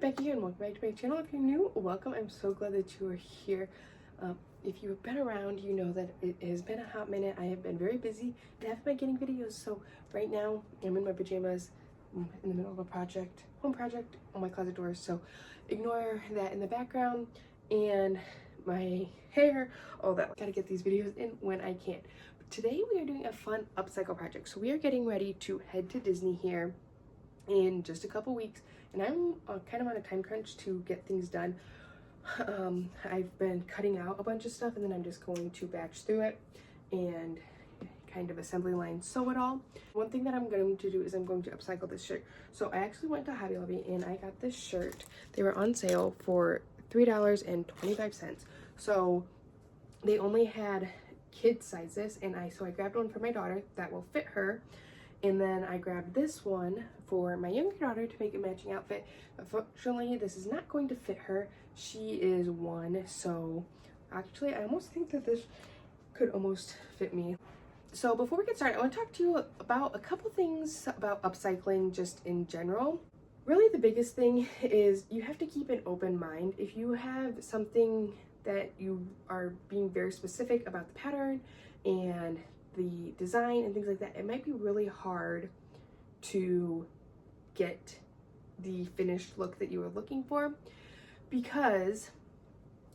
Becky and welcome back to my channel. If you're new, welcome. I'm so glad that you are here. If you've been around, you know that it has been a hot minute. I have been very busy and haven't been getting videos, so right now I'm in my pajamas in the middle of a home project on my closet doors, so ignore that in the background and my hair, all that. Gotta get these videos in when I can. But today we are doing a fun upcycle project. So we are getting ready to head to Disney here in just a couple weeks, and I'm kind of on a time crunch to get things done. I've been cutting out a bunch of stuff, and then I'm just going to batch through it and kind of assembly line sew it all. One thing that I'm going to do is I'm going to upcycle this shirt. So I actually went to Hobby Lobby and I got this shirt. They were on sale for $3.25. So they only had kid sizes, and so I grabbed one for my daughter that will fit her. And then I grabbed this one for my younger daughter to make a matching outfit. Unfortunately, this is not going to fit her. She is 1, so actually I almost think that this could almost fit me. So before we get started, I want to talk to you about a couple things about upcycling just in general. Really the biggest thing is you have to keep an open mind. If you have something that you are being very specific about the pattern and the design and things like that, it might be really hard to get the finished look that you were looking for, because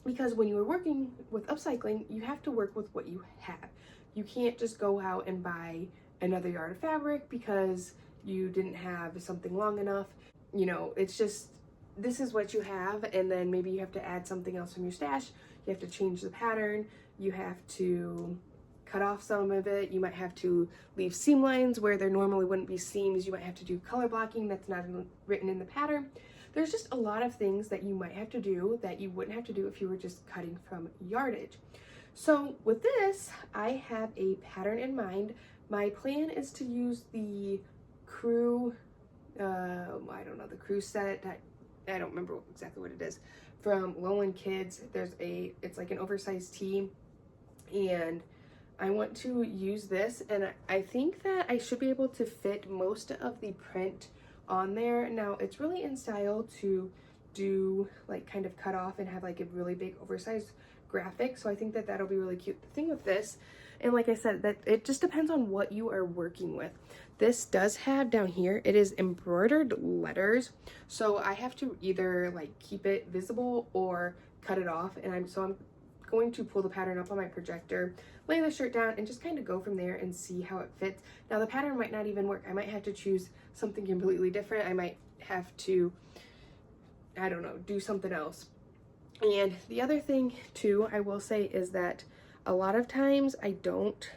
when you are working with upcycling, you have to work with what you have. You can't just go out and buy another yard of fabric because you didn't have something long enough. You know, it's just, this is what you have, and then maybe you have to add something else from your stash. You have to change the pattern. You have to cut off some of it. You might have to leave seam lines where there normally wouldn't be seams. You might have to do color blocking that's not written in the pattern. There's just a lot of things that you might have to do that you wouldn't have to do if you were just cutting from yardage. So with this, I have a pattern in mind. My plan is to use the crew, I don't know, the crew set. I don't remember exactly what it is, from Lowland Kids. It's like an oversized tee, and I want to use this, and I think that I should be able to fit most of the print on there. Now, it's really in style to do like kind of cut off and have like a really big oversized graphic, so I think that that'll be really cute. The thing with this, and like I said, that it just depends on what you are working with. This does have down here, it is embroidered letters, so I have to either like keep it visible or cut it off, and I'm going to pull the pattern up on my projector, lay the shirt down, and just kind of go from there and see how it fits. Now, the pattern might not even work. I might have to choose something completely different. I might have to, I don't know, do something else. And the other thing too, I will say, is that a lot of times I don't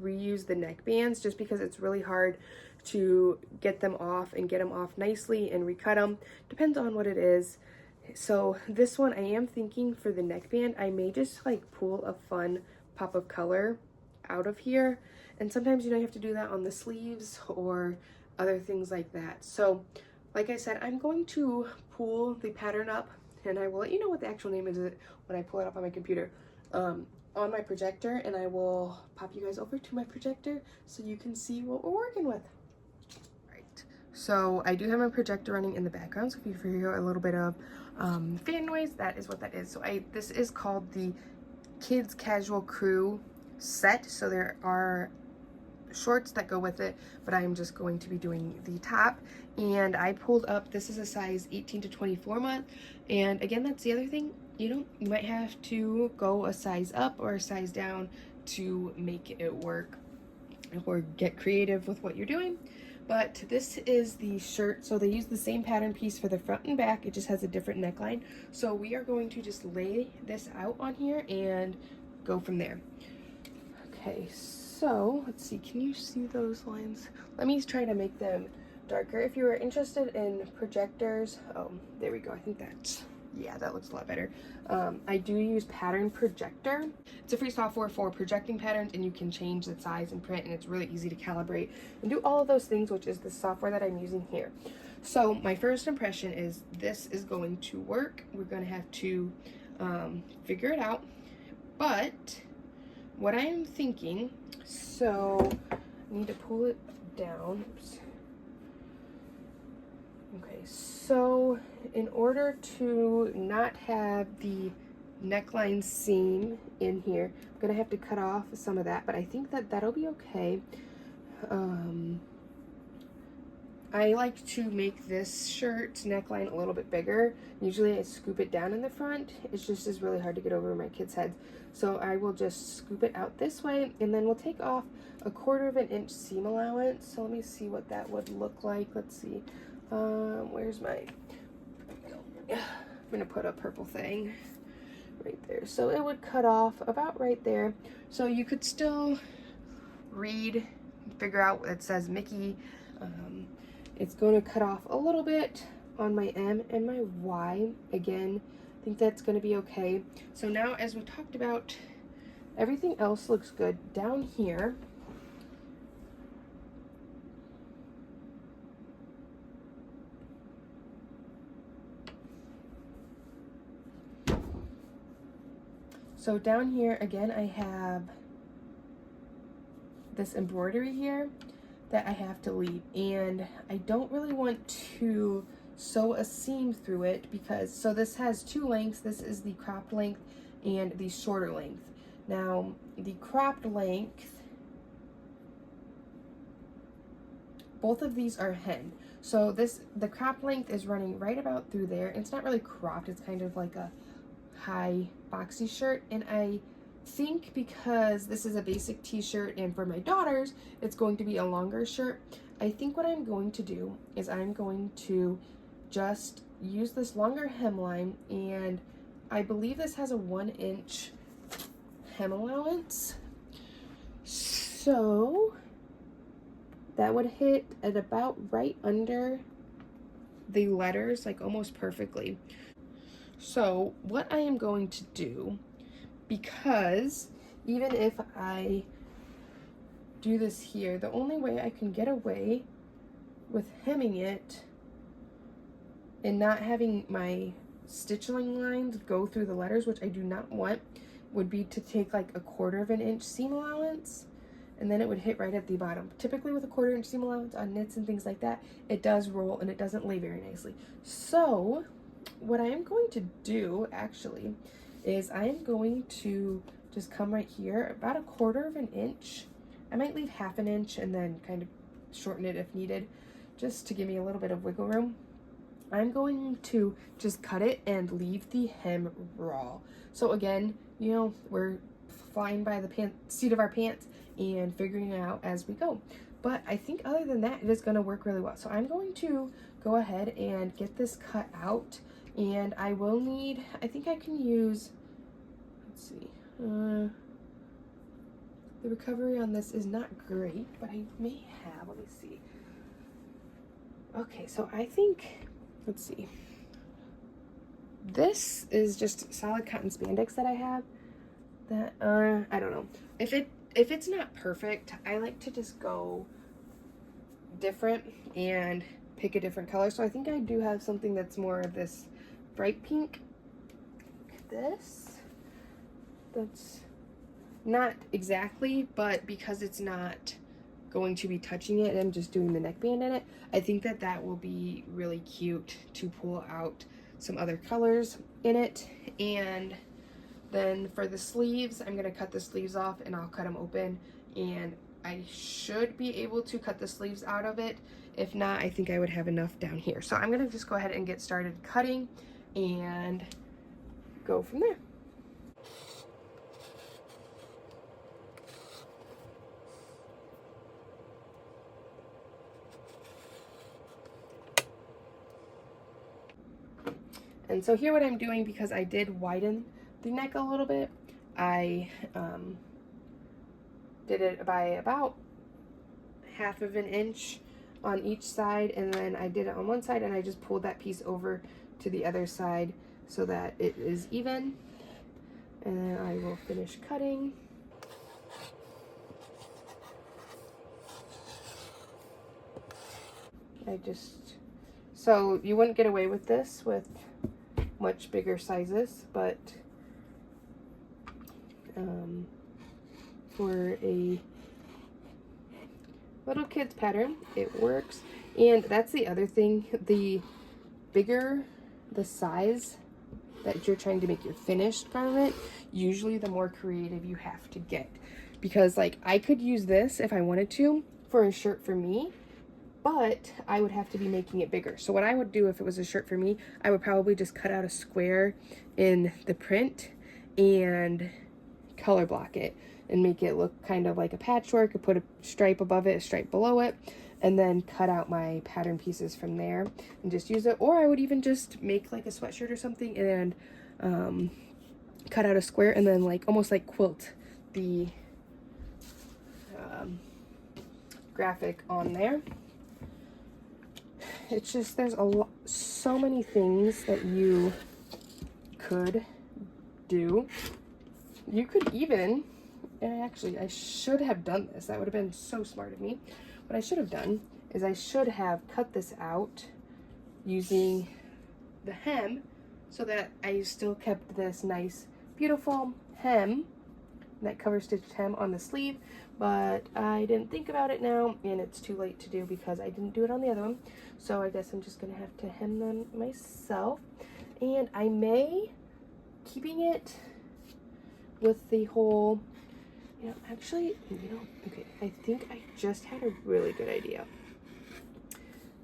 reuse the neck bands just because it's really hard to get them off and get them off nicely and recut them. Depends on what it is. So this one, I am thinking for the neckband, I may just like pull a fun pop of color out of here. And sometimes, you know, you have to do that on the sleeves or other things like that. So like I said, I'm going to pull the pattern up, and I will let you know what the actual name is when I pull it up on my computer, on my projector, and I will pop you guys over to my projector so you can see what we're working with. So I do have my projector running in the background, so if you hear a little bit of fan noise, that is what that is. So this is called the Kids Casual Crew set. So there are shorts that go with it, but I am just going to be doing the top. And I pulled up, this is a size 18 to 24 month. And again, that's the other thing, you might have to go a size up or a size down to make it work, or get creative with what you're doing. But this is the shirt, so they use the same pattern piece for the front and back. It just has a different neckline. So we are going to just lay this out on here and go from there. Okay, so let's see, can you see those lines? Let me try to make them darker. If you are interested in projectors, oh, there we go. I think that's, yeah, that looks a lot better. I do use Pattern Projector. It's a free software for projecting patterns, and you can change the size and print, and it's really easy to calibrate and do all of those things, which is the software that I'm using here. So my first impression is this is going to work. We're going to have to figure it out. But what I am thinking, so I need to pull it down. Oops. Okay, so in order to not have the neckline seam in here, I'm gonna have to cut off some of that, but I think that that'll be okay. I like to make this shirt neckline a little bit bigger. Usually I scoop it down in the front. It's just is really hard to get over my kids' heads. So I will just scoop it out this way, and then we'll take off 1/4 of an inch seam allowance. So let me see what that would look like. Let's see. Where's my, I'm gonna put a purple thing right there. So it would cut off about right there. So you could still read, figure out what it says Mickey. It's going to cut off a little bit on my M and my Y. Again, I think that's going to be okay. So now, as we talked about, everything else looks good down here. So down here, again, I have this embroidery here that I have to leave, and I don't really want to sew a seam through it because, so this has 2 lengths. This is the cropped length and the shorter length. Now, the cropped length, both of these are hemmed. So the cropped length is running right about through there. It's not really cropped, it's kind of like a high boxy shirt, and I think because this is a basic t-shirt and for my daughters it's going to be a longer shirt, I think what I'm going to do is I'm going to just use this longer hemline, and I believe this has a 1 inch hem allowance, so that would hit at about right under the letters, like almost perfectly. So what I am going to do, because even if I do this here, the only way I can get away with hemming it and not having my stitching lines go through the letters, which I do not want, would be to take like 1/4 of an inch seam allowance, and then it would hit right at the bottom. Typically with a 1/4 inch seam allowance on knits and things like that, it does roll and it doesn't lay very nicely. So what I am going to do actually is I am going to just come right here about 1/4 of an inch. I might leave 1/2 inch and then kind of shorten it if needed, just to give me a little bit of wiggle room. I'm going to just cut it and leave the hem raw. So again, you know, we're flying by the seat of our pants and figuring it out as we go. But I think other than that, it is going to work really well. So I'm going to go ahead and get this cut out. And I will need, I think I can use, let's see, the recovery on this is not great, but I may have, let me see. Okay, so I think, let's see. This is just solid cotton spandex that I have. That, I don't know. If it's not perfect, I like to just go different and pick a different color. So I think I do have something that's more of this bright pink. This, that's not exactly, but because it's not going to be touching it, I'm just doing the neckband in it. I think that that will be really cute to pull out some other colors in it. And then for the sleeves, I'm going to cut the sleeves off and I'll cut them open, and I should be able to cut the sleeves out of it. If not, I think I would have enough down here. So I'm going to just go ahead and get started cutting and go from there. And so here what I'm doing, because I did widen the neck a little bit, I did it by about 1/2 of an inch on each side, and then I did it on one side and I just pulled that piece over to the other side so that it is even. And then I will finish cutting. So you wouldn't get away with this with much bigger sizes, but for a little kids pattern, it works. And that's the other thing, the bigger the size that you're trying to make your finished garment, usually the more creative you have to get. Because like I could use this if I wanted to for a shirt for me, but I would have to be making it bigger. So what I would do if it was a shirt for me, I would probably just cut out a square in the print and color block it and make it look kind of like a patchwork. I put a stripe above it, a stripe below it, and then cut out my pattern pieces from there and just use it. Or I would even just make like a sweatshirt or something and cut out a square and then like almost like quilt the graphic on there. It's just, there's so many things that you could do. You could even, and actually I should have done this, that would have been so smart of me. What I should have done is I should have cut this out using the hem so that I still kept this nice beautiful hem, that cover stitched hem on the sleeve, but I didn't think about it now and it's too late to do because I didn't do it on the other one. So I guess I'm just gonna have to hem them myself. And I may, keeping it with the whole, actually, okay, I think I just had a really good idea.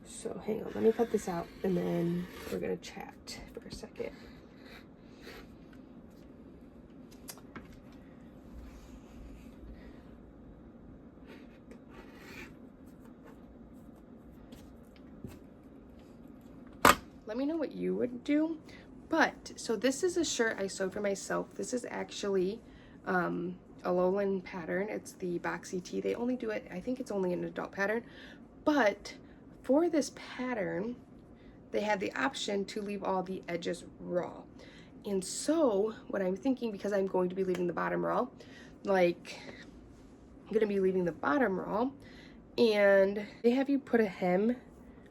So hang on, let me cut this out and then we're gonna chat for a second. Let me know what you would do. But, so this is a shirt I sewed for myself. This is actually a lowland pattern. It's the boxy tee. They only do it, I think it's only an adult pattern. But for this pattern, they had the option to leave all the edges raw. And so what I'm thinking, because I'm going to be leaving the bottom raw, like I'm going to be leaving the bottom raw, and they have you put a hem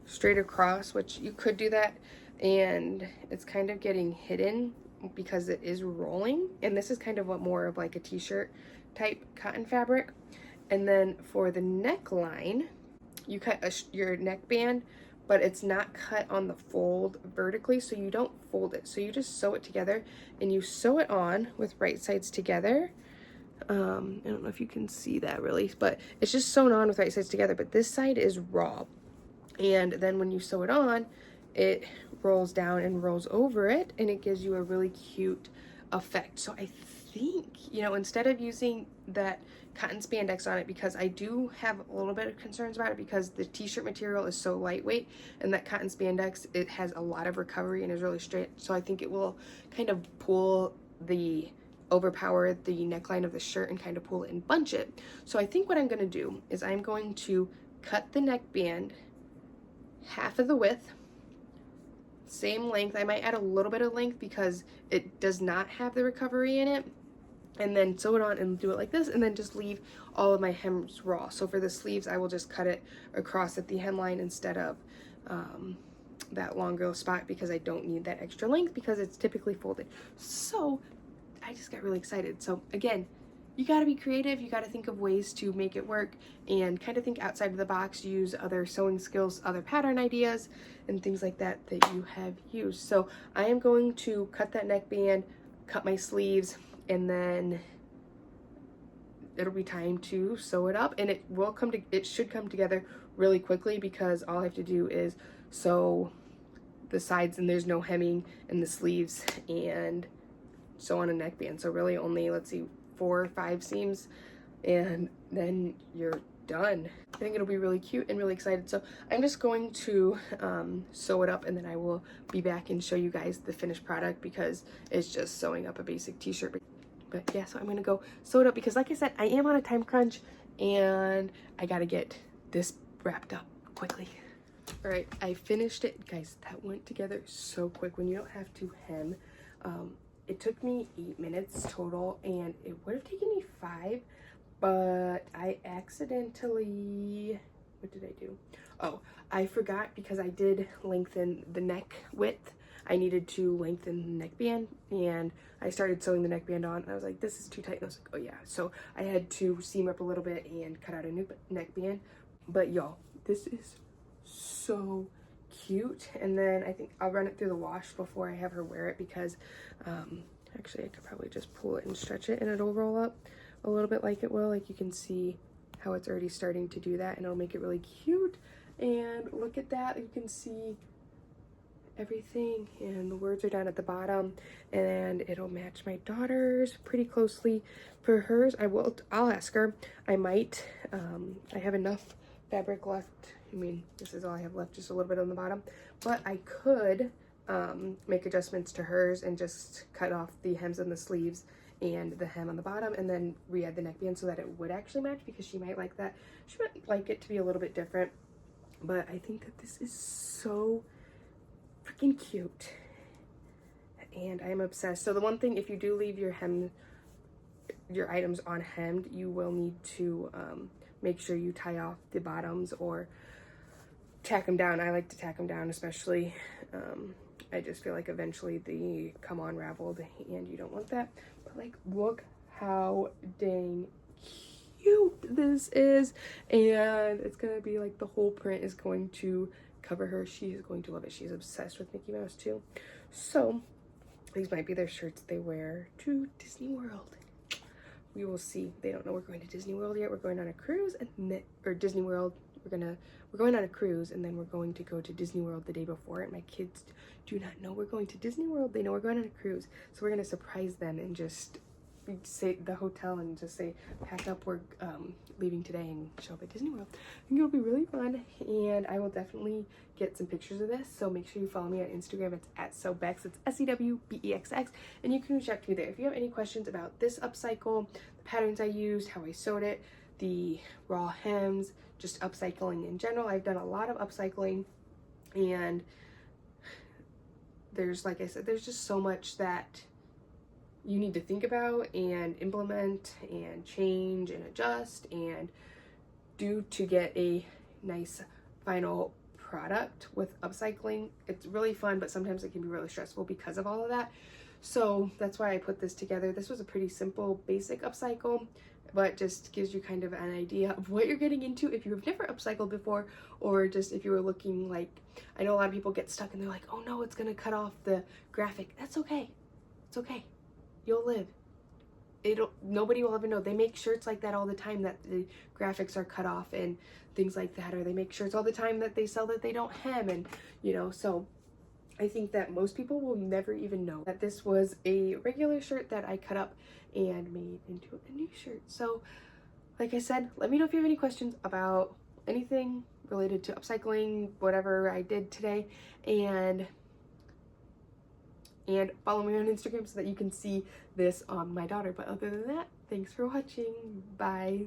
straight across, which you could do that, and it's kind of getting hidden because it is rolling, and this is kind of what more of like a t-shirt type cotton fabric. And then for the neckline, you cut your neckband, but it's not cut on the fold vertically, so you don't fold it, so you just sew it together and you sew it on with right sides together. I don't know if you can see that really, but it's just sewn on with right sides together, but this side is raw. And then when you sew it on, it rolls down and rolls over it, and it gives you a really cute effect. So I think, instead of using that cotton spandex on it, because I do have a little bit of concerns about it because the t-shirt material is so lightweight, and that cotton spandex, it has a lot of recovery and is really straight. So I think it will kind of overpower the neckline of the shirt and kind of pull it and bunch it. So I think what I'm going to do is I'm going to cut the neckband half of the width, same length. I might add a little bit of length because it does not have the recovery in it, and then sew it on and do it like this, and then just leave all of my hems raw. So for the sleeves, I will just cut it across at the hemline instead of that longer spot, because I don't need that extra length because it's typically folded. So I just got really excited. So again, you got to be creative. You got to think of ways to make it work and kind of think outside of the box, use other sewing skills, other pattern ideas, and things like that that you have used. So I am going to cut that neckband, cut my sleeves, and then it'll be time to sew it up, and it should come together really quickly because all I have to do is sew the sides, and there's no hemming in the sleeves, and sew on a neckband. So really only, let's see, 4 or 5 seams, and then you're done. I think it'll be really cute and really excited. So I'm just going to sew it up, and then I will be back and show you guys the finished product because it's just sewing up a basic t-shirt. But yeah, so I'm gonna go sew it up because like I said, I am on a time crunch and I gotta get this wrapped up quickly. All right, I finished it. Guys, that went together so quick when you don't have to hem. It took me 8 minutes total, and it would have taken me 5, but I accidentally, what did I do? Oh, I forgot because I did lengthen the neck width. I needed to lengthen the neckband, and I started sewing the neckband on, and I was like, this is too tight, and I was like, oh yeah. So I had to seam up a little bit and cut out a new neckband. But y'all, this is so cute. And then I think I'll run it through the wash before I have her wear it, because actually I could probably just pull it and stretch it and it'll roll up a little bit like it will. Like you can see how it's already starting to do that, and it'll make it really cute. And look at that, you can see everything, and the words are down at the bottom, and it'll match my daughter's pretty closely. For hers, I'll ask her. I might I have enough fabric left. I mean, this is all I have left, just a little bit on the bottom, but I could make adjustments to hers and just cut off the hems and the sleeves and the hem on the bottom, and then re-add the neckband so that it would actually match, because she might like that. She might like it to be a little bit different, but I think that this is so freaking cute and I'm obsessed. So the one thing, if you do leave your items on hemmed, you will need to make sure you tie off the bottoms or tack them down. I like to tack them down, especially I just feel like eventually they come unraveled and you don't want that. But like, look how dang cute this is, and it's gonna be like the whole print is going to cover her. She is going to love it. She's obsessed with Mickey Mouse too. So these might be their shirts they wear to Disney World. We will see. They don't know we're going to Disney World yet. We're going on a cruise, and then, or Disney World. We're going on a cruise, and then we're going to go to Disney World the day before it. My kids do not know we're going to Disney World. They know we're going on a cruise, so we're gonna surprise them and just say the hotel and just say, pack up, we're leaving today, and show up at Disney World. I think it'll be really fun, and I will definitely get some pictures of this, so make sure you follow me on Instagram. It's at Sewbexx. It's SEWBEXX, and you can reach out to me there if you have any questions about this upcycle, the patterns I used, how I sewed it, the raw hems, just upcycling in general. I've done a lot of upcycling, and there's, like I said, there's just so much that you need to think about and implement and change and adjust and do to get a nice final product with upcycling. It's really fun, but sometimes it can be really stressful because of all of that. So that's why I put this together. This was a pretty simple, basic upcycle, but just gives you kind of an idea of what you're getting into if you've never upcycled before, or just if you were looking like, I know a lot of people get stuck and they're like, oh no, it's gonna cut off the graphic. That's okay. It's okay. You'll live. Nobody will ever know. They make shirts like that all the time, that the graphics are cut off and things like that, or they make shirts all the time that they sell that they don't hem, and you know, so I think that most people will never even know that this was a regular shirt that I cut up and made into a new shirt. So like I said, let me know if you have any questions about anything related to upcycling, whatever I did today, and follow me on Instagram so that you can see this on my daughter. But other than that, thanks for watching. Bye.